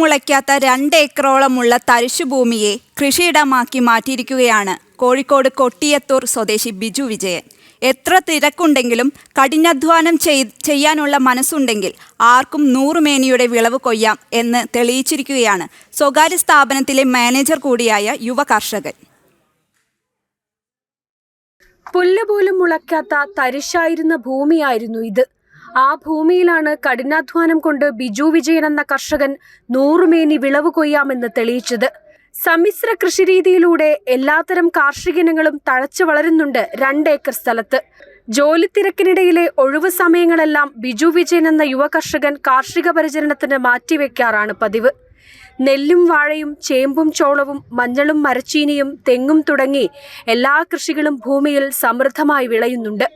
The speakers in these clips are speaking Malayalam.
മുളയ്ക്കാത്ത 2 ഏക്കറോളമുള്ള തരിശുഭൂമിയെ കൃഷിയിടമാക്കി മാറ്റിയിരിക്കുകയാണ് കോഴിക്കോട് കൊട്ടിയത്തൂർ സ്വദേശി ബിജു വിജയൻ. എത്ര തിരക്കുണ്ടെങ്കിലും കഠിനാധ്വാനം ചെയ്യാനുള്ള മനസ്സുണ്ടെങ്കിൽ ആർക്കും 100 മേനിയുടെ വിളവ് കൊയ്യാം എന്ന് തെളിയിച്ചിരിക്കുകയാണ് സ്വകാര്യ സ്ഥാപനത്തിലെ മാനേജർ കൂടിയായ യുവ കർഷകൻ. പുല്ലുപോലും മുളയ്ക്കാത്ത തരിശായിരുന്ന ഭൂമിയായിരുന്നു ഇത്. ആ ഭൂമിയിലാണ് കഠിനാധ്വാനം കൊണ്ട് ബിജു വിജയൻ എന്ന കർഷകൻ 100 മേനി വിളവ് കൊയ്യാമെന്ന് തെളിയിച്ചത്. സമ്മിശ്ര കൃഷിരീതിയിലൂടെ എല്ലാത്തരം കാർഷികയിനങ്ങളും തഴച്ചു വളരുന്നുണ്ട് 2 ഏക്കർ സ്ഥലത്ത്. ജോലി തിരക്കിനിടയിലെ ഒഴിവ് സമയങ്ങളെല്ലാം ബിജു വിജയൻ എന്ന യുവ കർഷകൻ കാർഷിക പരിചരണത്തിന് മാറ്റിവെക്കാറാണ് പതിവ്. നെല്ലും വാഴയും ചേമ്പും ചോളവും മഞ്ഞളും മരച്ചീനിയും തെങ്ങും തുടങ്ങി എല്ലാ കൃഷികളും ഭൂമിയിൽ സമൃദ്ധമായി വിളയുന്നുണ്ട്.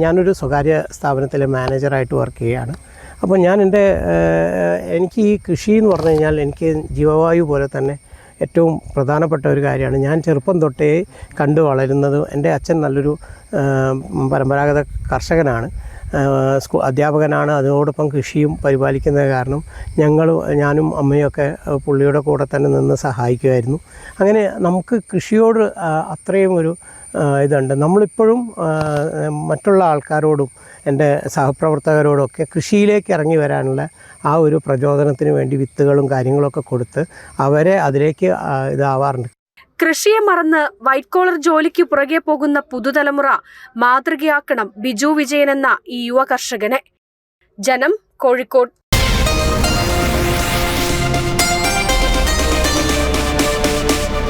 ഞാനൊരു സ്വകാര്യ സ്ഥാപനത്തിലെ മാനേജറായിട്ട് വർക്ക് ചെയ്യുകയാണ്. അപ്പോൾ എനിക്ക് ഈ കൃഷി എന്ന് പറഞ്ഞു കഴിഞ്ഞാൽ എനിക്ക് ജീവവായു പോലെ തന്നെ ഏറ്റവും പ്രധാനപ്പെട്ട ഒരു കാര്യമാണ്. ഞാൻ ചെറുപ്പം തൊട്ടേ കണ്ടു വളരുന്നത്. എൻ്റെ അച്ഛൻ നല്ലൊരു പരമ്പരാഗത കർഷകനാണ്, അധ്യാപകനാണ്. അതോടൊപ്പം കൃഷിയും പരിപാലിക്കുന്നത് കാരണം ഞാനും അമ്മയൊക്കെ പുള്ളിയുടെ കൂടെ തന്നെ നിന്ന് സഹായിക്കുമായിരുന്നു. അങ്ങനെ നമുക്ക് കൃഷിയോട് അത്രയും ഒരു ഇതുണ്ട്. നമ്മളിപ്പോഴും മറ്റുള്ള ആൾക്കാരോടും എൻ്റെ സഹപ്രവർത്തകരോടൊക്കെ കൃഷിയിലേക്ക് ഇറങ്ങി വരാനുള്ള ആ ഒരു പ്രചോദനത്തിന് വേണ്ടി വിത്തുകളും കാര്യങ്ങളൊക്കെ കൊടുത്ത് അവരെ അതിലേക്ക് ഇതാവാറുണ്ട്. കൃഷിയെ മറന്ന് വൈറ്റ് കോളർ ജോലിക്ക് പുറകെ പോകുന്ന പുതുതലമുറ മാതൃകയാക്കണം ബിജു വിജയൻ എന്ന ഈ യുവ കർഷകനെ. ജനം, കോഴിക്കോട്.